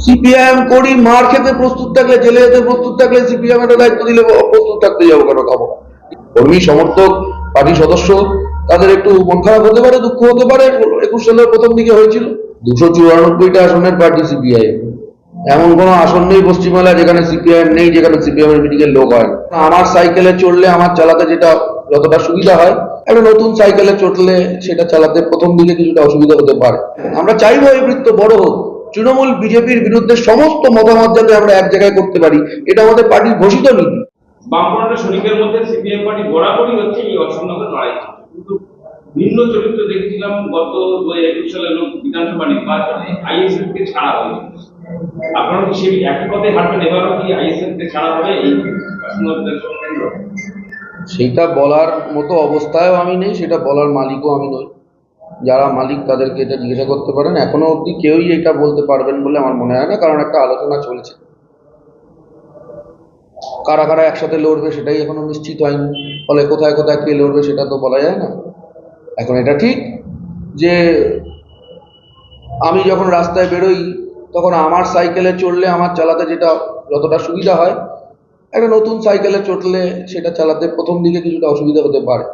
CPIM করি, মার খেতে প্রস্তুত থাকলে, জেলে যেতে প্রস্তুত থাকলে সিপিআইএম একটা দায়িত্ব দিলে প্রস্তুত থাকতে যাবো কেন, খাবো না? কর্মী সমর্থক পার্টি সদস্য তাদের একটু মন খারাপ হতে পারে, দুঃখ হতে পারে। 21 সালের প্রথম দিকে হয়েছিল। 294টা আসনের পার্টি সিপিআইএম, এমন কোন আসন নেই পশ্চিমবাংলায় যেখানে সিপিআইএম নেই, যেখানে সিপিআইএম এর মিটিং এর লোক হয় না। আমার সাইকেলে চড়লে আমার চালাতে যেটা যতটা সুবিধা হয়, একটা নতুন সাইকেলে চড়লে সেটা চালাতে প্রথম দিকে কিছুটা অসুবিধা হতে পারে। আমরা চাইবো এই বৃত্ত বড় হোক, তৃণমূল বিজেপির বিরুদ্ধে সমস্ত মতামত যাতে আমরা এক জায়গায় করতে পারি, এটা আমাদের পার্টির ঘোষিত নীতি। বামফ্রন্টের শরিকের মধ্যে সিপিএম পার্টি বরাবরই হচ্ছে এই অসম্ভবের লড়াই, কিন্তু ভিন্ন চরিত্র দেখেছিলাম গত 2021 সালের লোক বিধানসভা নির্বাচনে আইএসএফ কে ছাড়া হয়েছে। আপনারা কি সেই একই পথে হাঁটবেন? এবারও কি আইএসএফ কে ছাড়া হবে এই বিধানসভা কেন্দ্র? সেইটা বলার মতো অবস্থায়ও আমি নেই, সেটা বলার মালিকও আমি নই। যারা মালিক তাদেরকে এটা জিজ্ঞাসা করতে পারেন। এখনো অবধি কেউই এটা বলতে পারবেন বলে আমার মনে হয় না, কারণ একটা আলোচনা চলছে। কারা কারা একসাথে লড়বে সেটাই এখনো নিশ্চিত হয়নি, ফলে কোথায় কোথায় কে লড়বে সেটা তো বলা যায় না। এখন এটা ঠিক যে আমি যখন রাস্তায় বেরোই তখন আমার সাইকেলে চড়লে আমার চালাতে যেটা যতটা সুবিধা হয়, একটা নতুন সাইকেলে চড়লে সেটা চালাতে প্রথম দিকে কিছুটা অসুবিধা হতে পারে।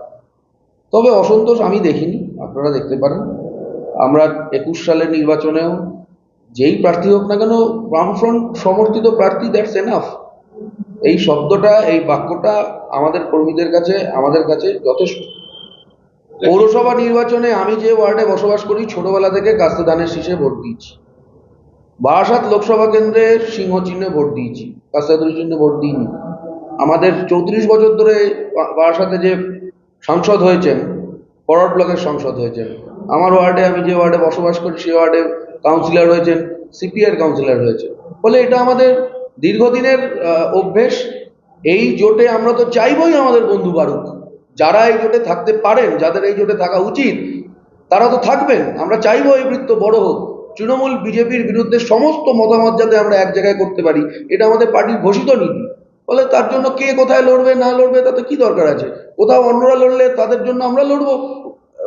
তবে অসন্তোষ আমি দেখিনি, আপনারা দেখতে পারেন। আমরা 21 সালের নির্বাচনেও যেই প্রার্থী হোক না কেন, বামফ্রন্ট সমর্থিত প্রার্থী, দ্যাটস এনাফ। এই শব্দটা, এই বাক্যটা আমাদের কর্মীদের কাছে, আমাদের কাছে যথেষ্ট। পৌরসভা নির্বাচনে আমি যে ওয়ার্ডে বসবাস করি, ছোটবেলা থেকে কাস্তে ধানের শীষে ভোট দিয়েছি। বারাসাত লোকসভা কেন্দ্রে সিংহ চিহ্নে ভোট দিয়েছি, কাস্তে ধানের চিহ্নে ভোট দিইনি। আমাদের 34 বছর ধরে বারাসাতে যে সাংসদ হয়েছেন, ফরওয়ার্ড ব্লকের সাংসদ হয়েছেন। আমার ওয়ার্ডে, আমি যে ওয়ার্ডে বসবাস করি সেই ওয়ার্ডে কাউন্সিলর হয়েছেন, সিপিআর কাউন্সিলর হয়েছে। ফলে এটা আমাদের দীর্ঘদিনের অভ্যেস। এই জোটে আমরা তো চাইবই আমাদের বন্ধু বাড়ুক। যারা এই জোটে থাকতে পারেন, যাদের এই জোটে থাকা উচিত, তারা তো থাকবেন। আমরা চাইবো এই বৃত্ত বড় হোক, তৃণমূল বিজেপির বিরুদ্ধে সমস্ত মতামত যাতে আমরা এক জায়গায় করতে পারি, এটা আমাদের পার্টির ঘোষিত নীতি। ফলে তার জন্য কে কোথায় লড়বে না লড়বে তাতে কি দরকার আছে? কোথাও অন্যরা লড়লে তাদের জন্য আমরা লড়বো,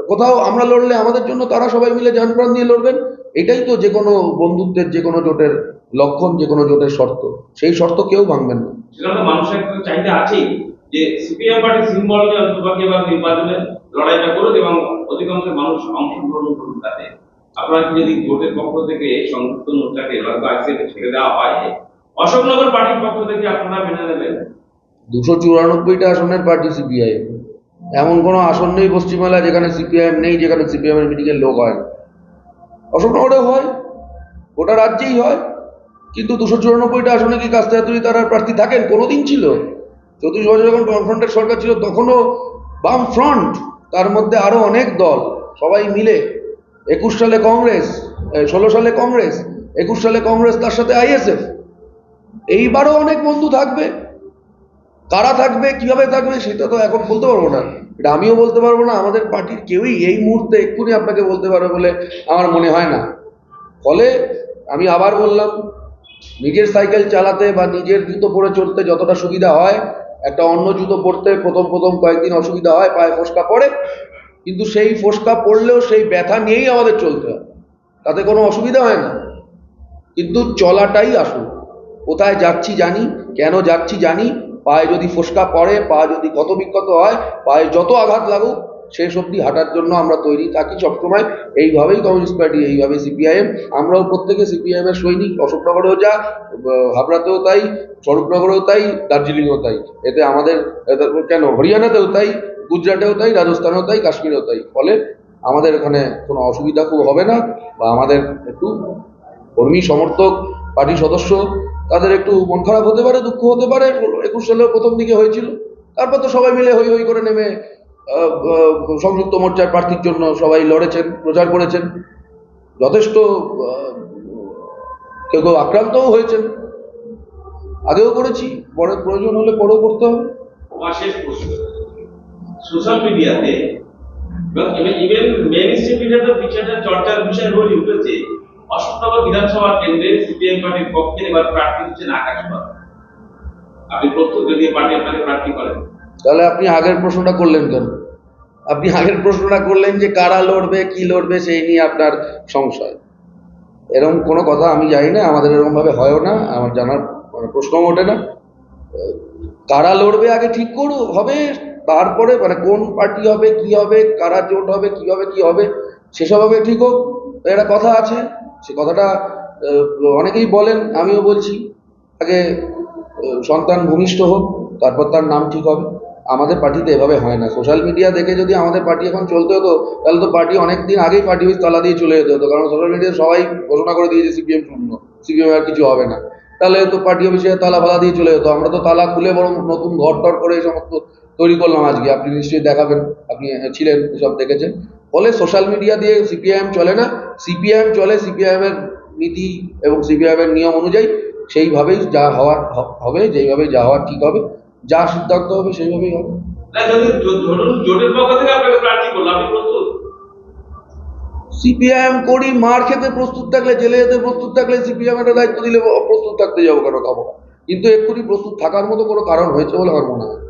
কোথাও আমরা লড়লে আমাদের জন্য তারা সবাই মিলে জান প্রাণ দিয়ে লড়বেন। এটাই তো যে কোনো বন্ধুত্বের, যে কোনো জোটের লক্ষণ, যে কোনো জোটের শর্ত। সেই শর্ত কেউ ভাঙবেন না। সেখানে মানুষের একটা চাহিদা আছেই যে সিপিএম পার্টির সিম্বল নিয়ে অন্তত এবার নির্বাচনে লড়াইটা করুক এবং অধিকাংশ মানুষ অংশগ্রহণ করুক তাতে। আপনারা কি যদি ভোটের পক্ষ থেকে সংযুক্ত মোর্চাকে হয়তো আইসিএফ ছেড়ে দেওয়া হয়, অশোকনগর পার্টির পক্ষ থেকে আপনারা মেনে নেবেন? 294টা আসনের পার্টি সিপিআইএম, এমন কোনো আসন নেই পশ্চিমবাংলায় যেখানে সিপিআইএম নেই, যেখানে সিপিআইএম এর মিটিং এর লোক হয় না। অশোকনগরেও হয়, গোটা রাজ্যেই হয়। কিন্তু 294টা আসনে কি কাস্তে তারা প্রার্থী থাকেন? কোনোদিন ছিল? 34 বছর যখন বামফ্রন্টের সরকার ছিল তখনও বামফ্রন্ট, তার মধ্যে আরো অনেক দল সবাই মিলে, 21 সালে কংগ্রেস, 16 সালে কংগ্রেস, 21 সালে কংগ্রেস, তার সাথে আইএসএফ। এইবারও অনেক বন্ধু থাকবে। কারা থাকবে, কিভাবে থাকবে সেটা তো এখন বলতে পারবো না, এটা আমিও বলতে পারবো না। আমাদের পার্টির কেউই এই মুহূর্তে এক্ষুনি আপনাকে বলতে পারবে বলে আমার মনে হয় না। ফলে আমি আবার বললাম, নিজের সাইকেল চালাতে বা নিজের জুতো পরে চলতে যতটা সুবিধা হয়, একটা অন্য জুতো পরতে প্রথম প্রথম কয়েকদিন অসুবিধা হয়, পায়ে ফোসকা পড়ে, কিন্তু সেই ফোসকা পড়লেও সেই ব্যথা নিয়েই আমাদের চলতে হয়, তাতে কোনো অসুবিধা হয় না। কিন্তু চলাটাই আসুন। কোথায় যাচ্ছি জানি, কেন যাচ্ছি জানি। পায়ে যদি ফোসকা পড়ে, পা যদি ক্ষত বিক্ষত হয়, পায়ে যত আঘাত লাগুক, শেষ অবধি হাঁটার জন্য আমরা তৈরি থাকি সবসময়। এইভাবেই কমিউনিস্ট পার্টি, এইভাবে সিপিআইএম। আমরাও প্রত্যেকে সিপিআইএম এর সৈনিক। অশোকনগরেও যা, হাবড়াতেও তাই, স্বরূপনগরেও তাই, দার্জিলিংও তাই। এতে আমাদের কেন, হরিয়ানাতেও তাই, গুজরাটেও তাই, রাজস্থানেও তাই, কাশ্মীরেও তাই। ফলে আমাদের এখানে কোনো অসুবিধা খুব হবে না। বা আমাদের একটু কর্মী সমর্থক পার্টি সদস্য তাদের একটু মন খারাপ হতে পারে, দুঃখ হতে পারে। 21 সালের প্রথম দিকে হয়েছিল। তারপর তো সবাই মিলে হই হই করে নেমে সংযুক্ত মোর্চার প্রার্থীর জন্য সবাই লড়েছেন, প্রচার করেছেন। যথেষ্ট কেউ কেউ আক্রান্তও হয়েছেন, আগেও করেছি, বড় প্রয়োজন হলে পরেও করতে হবে। আমার শেষ প্রশ্ন, সোশ্যাল মিডিয়াতে ইভেন মেইন স্ট্রিম মিডিয়াতে বিষয়টা চর্চার বিষয় হয়ে উঠেছে। অশোকনগর বিধানসভা কেন্দ্রে সিপিএম পার্টির পক্ষে এবার প্রার্থী হচ্ছেন আকাশ পাল। আপনি প্রস্তুত যদি পার্টি আপনাকে প্রার্থী করেন? তাহলে আপনি আগের প্রশ্নটা করলেন কেন? আপনি আগের প্রশ্নটা করলেন যে কারা লড়বে, কি লড়বে, সেই নিয়ে আপনার সংশয়। এরকম কোনো কথা আমি জানি না, আমাদের এরকম ভাবে হয়ও না, আমার জানার মানে প্রশ্ন ওঠে না। কারা লড়বে আগে ঠিক হবে, তারপরে মানে কোন পার্টি হবে, কি হবে, কারা জোট হবে, কিভাবে কি হবে, সেসব হবে ঠিক হোক। একটা কথা আছে, সে কথাটা আহ, অনেকেই বলেন, আমিও বলছি, আগে সন্তান ভূমিষ্ঠ হোক, তারপর তার নাম ঠিক হবে। আমাদের পার্টিতে এভাবে হয় না। সোশ্যাল মিডিয়া দেখে যদি আমাদের পার্টি এখন চলতে হতো, তাহলে তো পার্টি অনেক দিন আগেই পার্টি অফিস তালা দিয়ে চলে যেতে হতো, কারণ সোশ্যাল মিডিয়ায় সবাই ঘোষণা করে দিয়েছে সিপিএম শূন্য, সিপিএম আর কিছু হবে না। তাহলে তো পার্টি অফিসে তালা ফালা দিয়ে চলে যেত, আমরা তো তালা খুলে বরং নতুন ঘর টর করে এই সমস্ত তৈরি করলাম আজকে। আপনি নিশ্চয়ই দেখাবেন, আপনি ছিলেন, এসব দেখেছেন। ফলে সোশ্যাল মিডিয়া দিয়ে সিপিআইএম চলে না, সিপিআইএম চলে সিপিআইএম এর নীতি এবং সিপিআইএম এর নিয়ম অনুযায়ী। সেইভাবেই যা হওয়ার হবে, যেইভাবে যা হওয়ার ঠিক হবে, যা সিদ্ধান্ত হবে সেইভাবেই হবে। না যদি ধরুন জোটের পক্ষ থেকে আপনাকে প্রার্থী করলো, আপনি প্রস্তুত? সিপিআইএম করি, মার খেতে প্রস্তুত থাকলে, জেলে যেতে প্রস্তুত থাকলে সিপিআইএম একটা দায়িত্ব দিলে প্রস্তুত থাকতে যাবো কেন, খাবো না। কিন্তু এক্ষুনি প্রস্তুত থাকার মতো কোনো কারণ হয়েছে বলে আমার মনে হয় না।